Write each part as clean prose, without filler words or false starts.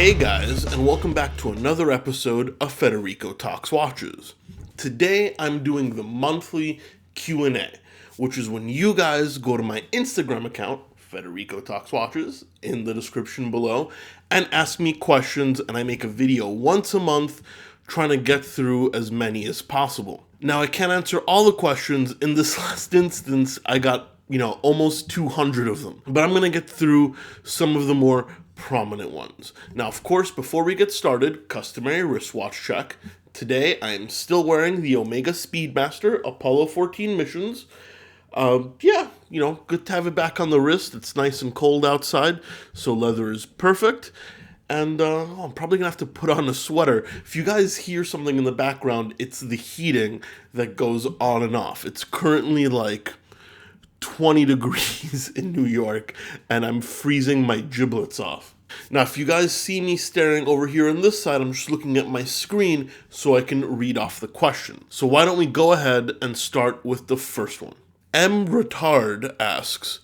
Hey guys, and welcome back to another episode of Federico Talks Watches. Today I'm doing the monthly Q&A, which is when you guys go to my Instagram account, Federico Talks Watches, in the description below, and ask me questions, and I make a video once a month trying to get through as many as possible. Now, I can't answer all the questions. In this last instance, I got, almost 200 of them. But I'm going to get through some of the more prominent ones. Now, of course, before we get started, customary wristwatch check. Today, I am still wearing the Omega Speedmaster Apollo 14 missions. Good to have it back on the wrist. It's nice and cold outside, so leather is perfect. And I'm probably going to have to put on a sweater. If you guys hear something in the background, it's the heating that goes on and off. It's currently like 20 degrees in New York, and I'm freezing my giblets off. Now, if you guys see me staring over here on this side, I'm just looking at my screen so I can read off the question. So why don't we go ahead and start with the first one. M. Retard asks,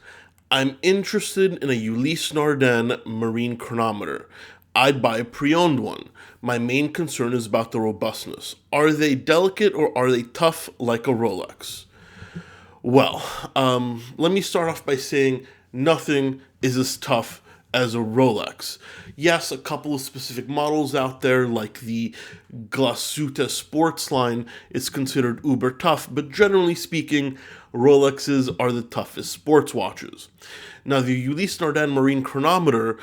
I'm interested in a Ulysse Nardin Myrin chronometer. I'd buy a pre-owned one. My main concern is about the robustness. Are they delicate or are they tough like a Rolex? Well, let me start off by saying nothing is as tough as a Rolex. Yes, a couple of specific models out there like the Glasuta Sports line is considered uber tough, but generally speaking, Rolexes are the toughest sports watches. Now, the Ulysse Nardin Myrin chronometer,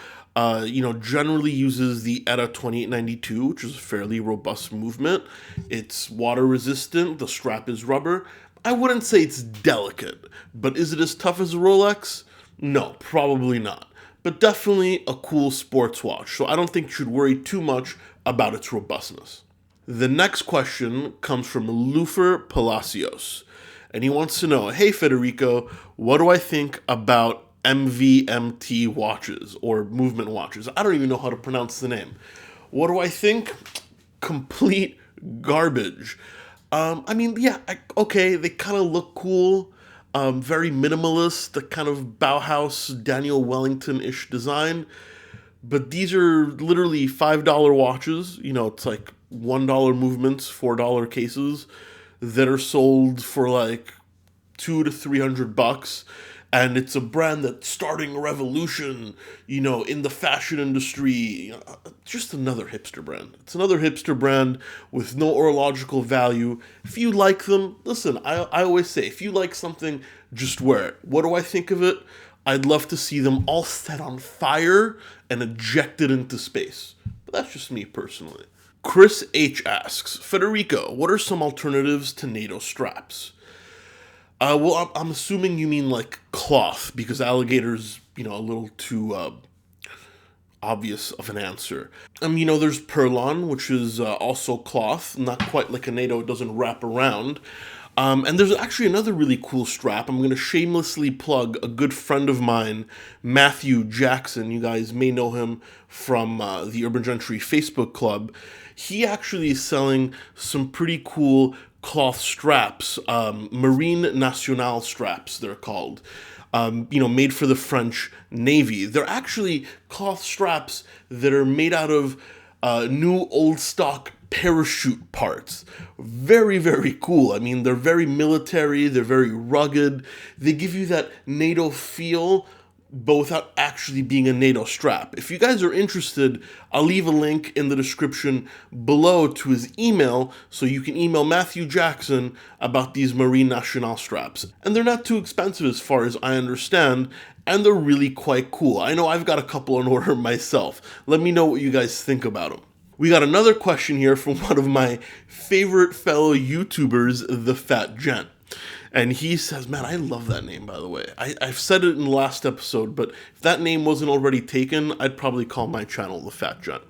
generally uses the ETA 2892, which is a fairly robust movement. It's water resistant, the strap is rubber. I wouldn't say it's delicate, but is it as tough as a Rolex? No, probably not. But definitely a cool sports watch, so I don't think you should worry too much about its robustness. The next question comes from Lufer Palacios, and he wants to know, hey Federico, what do I think about MVMT watches, or movement watches? I don't even know how to pronounce the name. What do I think? Complete garbage. Okay, they kind of look cool, very minimalist, the kind of Bauhaus, Daniel Wellington-ish design, but these are literally $5 watches, it's like $1 movements, $4 cases, that are sold for like $200 to $300, and it's a brand that's starting a revolution, in the fashion industry. Just another hipster brand. It's another hipster brand with no horological value. If you like them, listen, I always say, if you like something, just wear it. What do I think of it? I'd love to see them all set on fire and ejected into space. But that's just me personally. Chris H. asks, Federico, what are some alternatives to NATO straps? I'm assuming you mean like cloth, because alligator's, a little too obvious of an answer. There's Perlon, which is also cloth, not quite like a NATO, it doesn't wrap around. And there's actually another really cool strap. I'm going to shamelessly plug a good friend of mine, Matthew Jackson. You guys may know him from the Urban Gentry Facebook club. He actually is selling some pretty cool cloth straps, Marine Nationale straps, they're called, made for the French Navy. They're actually cloth straps that are made out of new old stock parachute parts. Very, very cool. They're very military, they're very rugged. They give you that NATO feel, but without actually being a NATO strap. If you guys are interested, I'll leave a link in the description below to his email, so you can email Matthew Jackson about these Marine Nationale straps. And they're not too expensive as far as I understand, and they're really quite cool. I know I've got a couple on order myself. Let me know what you guys think about them. We got another question here from one of my favorite fellow YouTubers, The Fat Gent. And he says, man, I love that name, by the way. I've said it in the last episode, but if that name wasn't already taken, I'd probably call my channel The Fat Gent.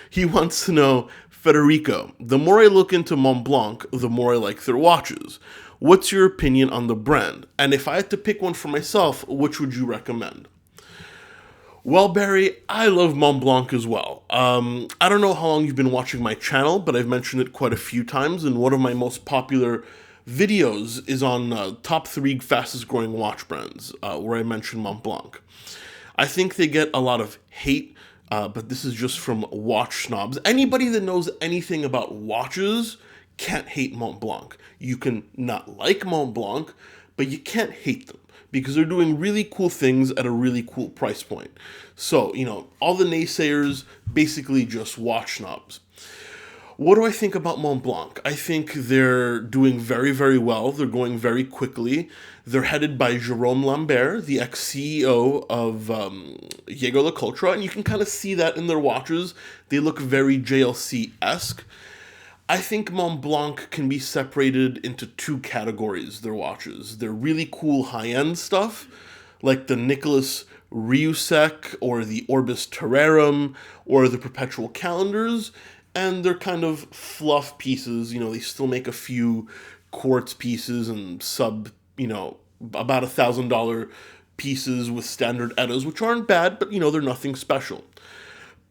He wants to know, Federico, the more I look into Montblanc, the more I like their watches. What's your opinion on the brand? And if I had to pick one for myself, which would you recommend? Well, Barry, I love Montblanc as well. I don't know how long you've been watching my channel, but I've mentioned it quite a few times, and one of my most popular videos is on top 3 fastest growing watch brands, where I mention Montblanc. I think they get a lot of hate but this is just from watch snobs. Anybody that knows anything about watches can't hate Montblanc. You can not like Montblanc, but you can't hate them because they're doing really cool things at a really cool price point. So, all the naysayers, basically just watch snobs. What do I think about Montblanc? I think they're doing very, very well. They're going very quickly. They're headed by Jérôme Lambert, the ex-CEO of Jaeger LeCoultre, and you can kind of see that in their watches. They look very JLC-esque. I think Montblanc can be separated into two categories, their watches. They're really cool high-end stuff, like the Nicholas Rieussec or the Orbis Terrarum or the Perpetual Calendars, and they're kind of fluff pieces. They still make a few quartz pieces and about $1,000 pieces with standard Eddas, which aren't bad, but they're nothing special.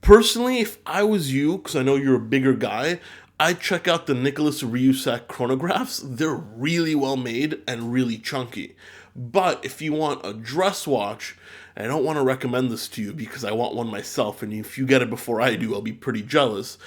Personally, if I was you, because I know you're a bigger guy, I'd check out the Nicholas Rieussec chronographs. They're really well made and really chunky. But if you want a dress watch, and I don't want to recommend this to you because I want one myself, and if you get it before I do, I'll be pretty jealous.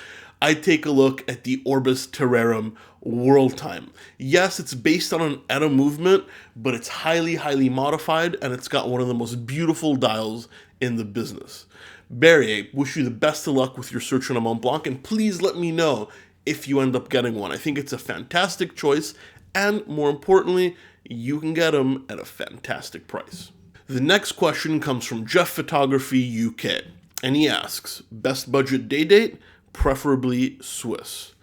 I'd take a look at the Orbis Terrarum World Time. Yes, it's based on an Edda movement, but it's highly, highly modified, and it's got one of the most beautiful dials in the business. Barry, I wish you the best of luck with your search on a Montblanc, and please let me know if you end up getting one. I think it's a fantastic choice, and more importantly, you can get them at a fantastic price. The next question comes from Jeff Photography UK, and he asks, best budget day date, preferably Swiss.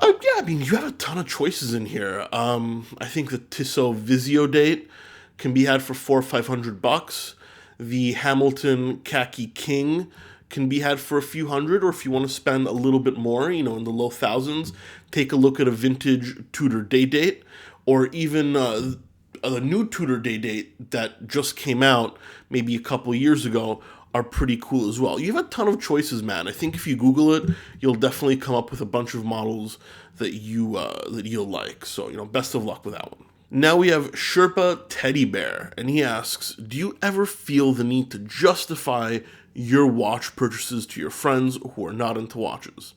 You have a ton of choices in here. I think the Tissot Vizio date can be had for $400 or $500. The Hamilton Khaki King can be had for a few hundred, or if you want to spend a little bit more, in the low thousands, take a look at a vintage Tudor day date, or even the new Tudor day date that just came out maybe a couple years ago are pretty cool as well. You have a ton of choices, man. I think if you Google it, you'll definitely come up with a bunch of models that you'll like. So, best of luck with that one. Now we have Sherpa Teddy Bear, and he asks, do you ever feel the need to justify your watch purchases to your friends who are not into watches?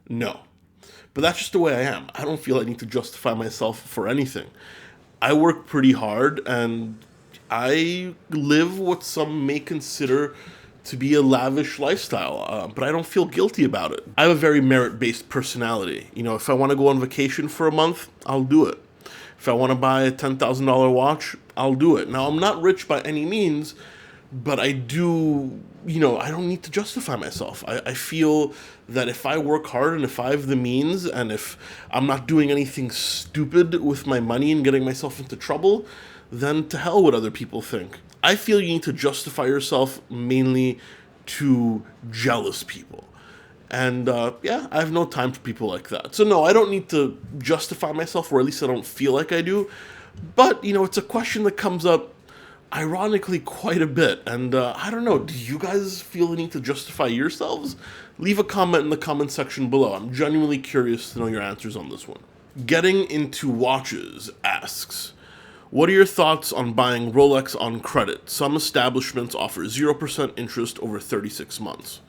No. But that's just the way I am. I don't feel I need to justify myself for anything. I work pretty hard, and I live what some may consider to be a lavish lifestyle, but I don't feel guilty about it. I have a very merit-based personality. If I want to go on vacation for a month, I'll do it. If I want to buy a $10,000 watch, I'll do it. Now, I'm not rich by any means, but I do, I don't need to justify myself. I feel that if I work hard and if I have the means and if I'm not doing anything stupid with my money and getting myself into trouble, then to hell what other people think. I feel you need to justify yourself mainly to jealous people. And I have no time for people like that. So no, I don't need to justify myself, or at least I don't feel like I do. But, it's a question that comes up ironically quite a bit. And I don't know, do you guys feel the need to justify yourselves? Leave a comment in the comment section below. I'm genuinely curious to know your answers on this one. Getting into Watches asks, what are your thoughts on buying Rolex on credit? Some establishments offer 0% interest over 36 months.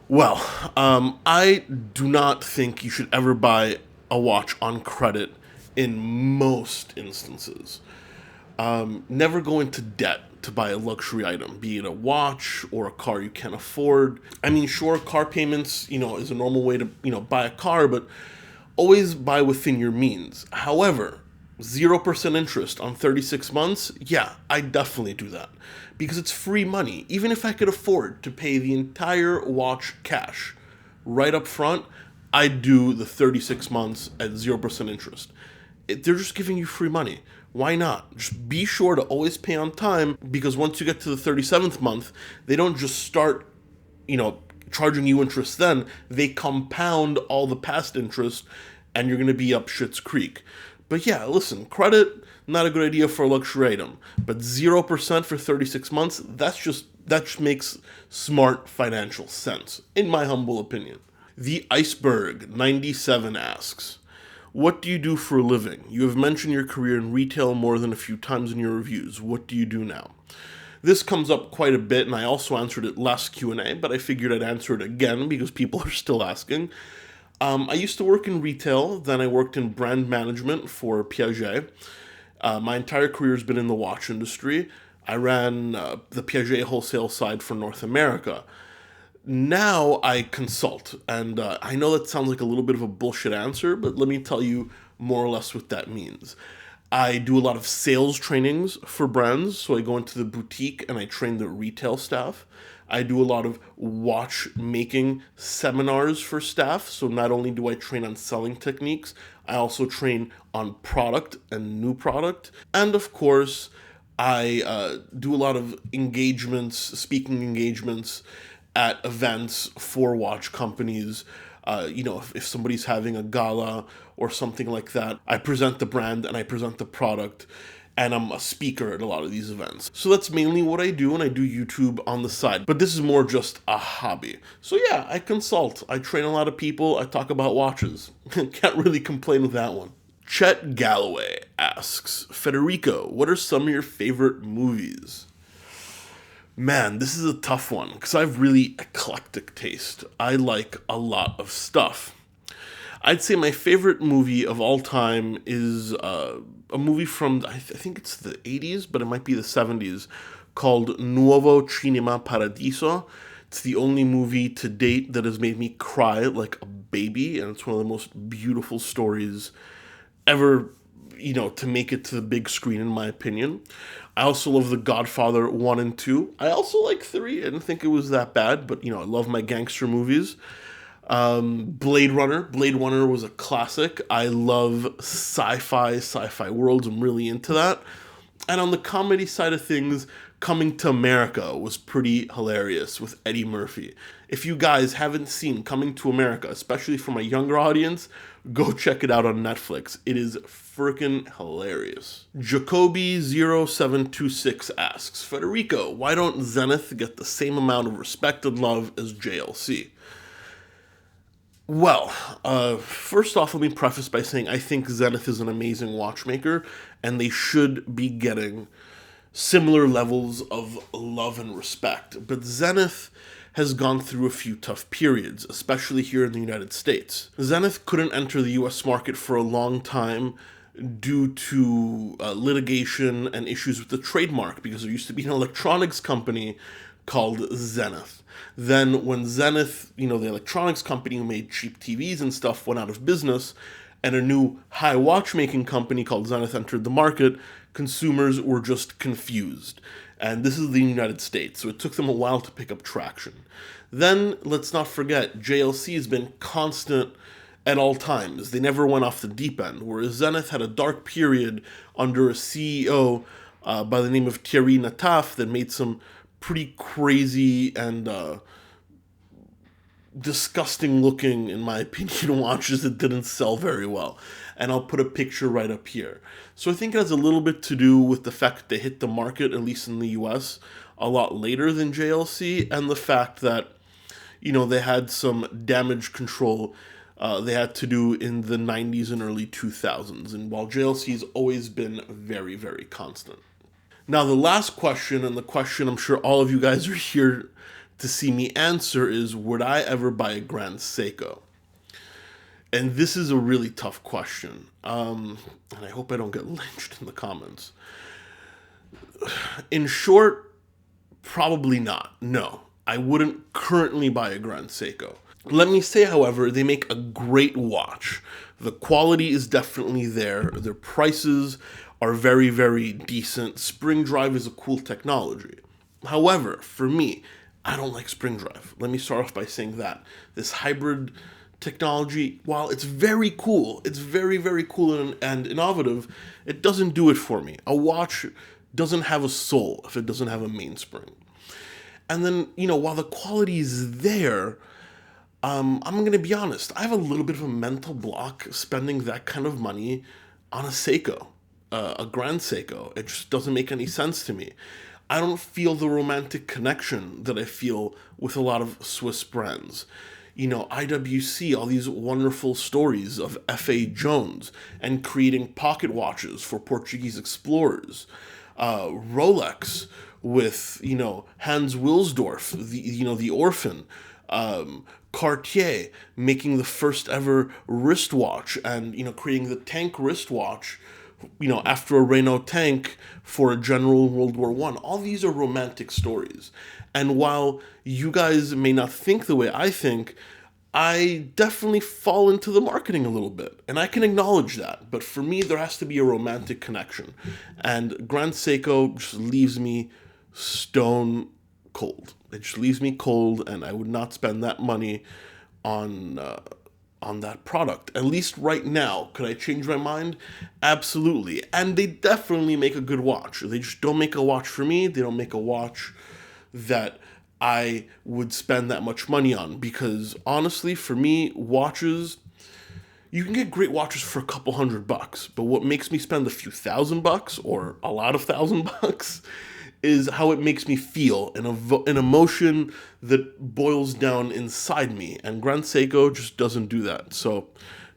Well, I do not think you should ever buy a watch on credit in most instances. Never go into debt to buy a luxury item, be it a watch or a car you can't afford. Sure, car payments, is a normal way to, buy a car, but always buy within your means. However, 0% interest on 36 months, yeah, I definitely do that. Because it's free money. Even if I could afford to pay the entire watch cash right up front, I'd do the 36 months at 0% interest. They're just giving you free money. Why not? Just be sure to always pay on time, because once you get to the 37th month, they don't just start, charging you interest then. They compound all the past interest, and you're going to be up shit's creek. But yeah, listen, credit, not a good idea for a luxury item. But 0% for 36 months, that just makes smart financial sense, in my humble opinion. The Iceberg 97 asks, what do you do for a living? You have mentioned your career in retail more than a few times in your reviews. What do you do now? This comes up quite a bit, and I also answered it last Q&A, but I figured I'd answer it again because people are still asking. I used to work in retail, then I worked in brand management for Piaget. My entire career has been in the watch industry. I ran the Piaget wholesale side for North America. Now I consult, and I know that sounds like a little bit of a bullshit answer, but let me tell you more or less what that means. I do a lot of sales trainings for brands, so I go into the boutique and I train the retail staff. I do a lot of watchmaking seminars for staff, so not only do I train on selling techniques, I also train on product and new product. And of course, I do a lot of engagements, speaking engagements at events for watch companies. If somebody's having a gala or something like that, I present the brand and I present the product, and I'm a speaker at a lot of these events. So that's mainly what I do, and I do YouTube on the side. But this is more just a hobby. So yeah, I consult. I train a lot of people. I talk about watches. Can't really complain with that one. Chet Galloway asks, Federico, what are some of your favorite movies? Man, this is a tough one because I have really eclectic taste. I like a lot of stuff. I'd say my favorite movie of all time is a movie from, I think it's the 80s, but it might be the 70s, called Nuovo Cinema Paradiso. It's the only movie to date that has made me cry like a baby, and it's one of the most beautiful stories ever, to make it to the big screen, in my opinion. I also love The Godfather 1 and 2. I also like 3. I didn't think it was that bad, but, I love my gangster movies. Blade Runner. Blade Runner was a classic. I love sci-fi worlds. I'm really into that. And on the comedy side of things, Coming to America was pretty hilarious with Eddie Murphy. If you guys haven't seen Coming to America, especially for my younger audience, go check it out on Netflix. It is freaking hilarious. Jacoby0726 asks, Federico, why don't Zenith get the same amount of respect and love as JLC? Well, first off, let me preface by saying I think Zenith is an amazing watchmaker, and they should be getting similar levels of love and respect. But Zenith has gone through a few tough periods, especially here in the United States. Zenith couldn't enter the US market for a long time due to litigation and issues with the trademark, because there used to be an electronics company called Zenith. Then when Zenith, the electronics company who made cheap TVs and stuff, went out of business, and a new high watchmaking company called Zenith entered the market, consumers were just confused. And this is the United States, so it took them a while to pick up traction. Then, let's not forget, JLC has been constant at all times. They never went off the deep end, whereas Zenith had a dark period under a CEO by the name of Thierry Nataf that made some pretty crazy and disgusting looking, in my opinion, watches that didn't sell very well. And I'll put a picture right up here. So I think it has a little bit to do with the fact that they hit the market, at least in the US, a lot later than JLC, and the fact that, they had some damage control they had to do in the 90s and early 2000s. And while JLC's always been very, very constant. Now, the last question, and the question I'm sure all of you guys are here to see me answer, is, would I ever buy a Grand Seiko? And this is a really tough question. And I hope I don't get lynched in the comments. In short, probably not. No, I wouldn't currently buy a Grand Seiko. Let me say, however, they make a great watch. The quality is definitely there. Their prices are very, very decent. Spring drive is a cool technology. However, for me, I don't like spring drive. Let me start off by saying that. This hybrid technology, while it's very cool, it's very, very cool and innovative, it doesn't do it for me. A watch doesn't have a soul if it doesn't have a mainspring. And then, while the quality is there, I'm going to be honest, I have a little bit of a mental block spending that kind of money on a Seiko, a Grand Seiko. It just doesn't make any sense to me. I don't feel the romantic connection that I feel with a lot of Swiss brands. IWC, all these wonderful stories of F.A. Jones and creating pocket watches for Portuguese explorers. Rolex, with, Hans Wilsdorf, the Orphan, Cartier making the first ever wristwatch and, creating the tank wristwatch, after a Renault tank for a general in World War I. All these are romantic stories. And while you guys may not think the way I think, I definitely fall into the marketing a little bit. And I can acknowledge that. But for me, there has to be a romantic connection. And Grand Seiko just leaves me stone cold. It just leaves me cold, and I would not spend that money on that product. At least right now. Could I change my mind? Absolutely. And they definitely make a good watch. They just don't make a watch for me. They don't make a watch that I would spend that much money on. Because honestly, for me, watches, you can get great watches for a couple $100. But what makes me spend a few $1,000 or a lot of $1,000 is how it makes me feel, an emotion that boils down inside me. And Grand Seiko just doesn't do that. So,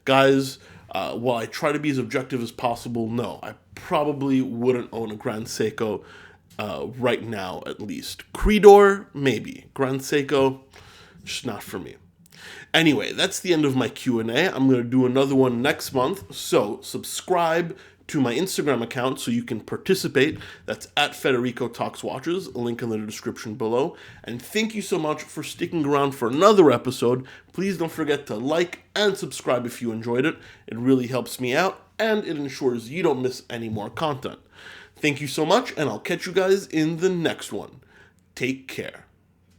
guys, while I try to be as objective as possible, no, I probably wouldn't own a Grand Seiko right now, at least. Creedor, maybe. Grand Seiko, just not for me. Anyway, that's the end of my Q&A. I'm going to do another one next month. So, subscribe to my Instagram account so you can participate. That's at Federico Talks Watches, a link in the description below. And thank you so much for sticking around for another episode. Please don't forget to like and subscribe if you enjoyed it. It really helps me out, and it ensures you don't miss any more content. Thank you so much, and I'll catch you guys in the next one. Take care.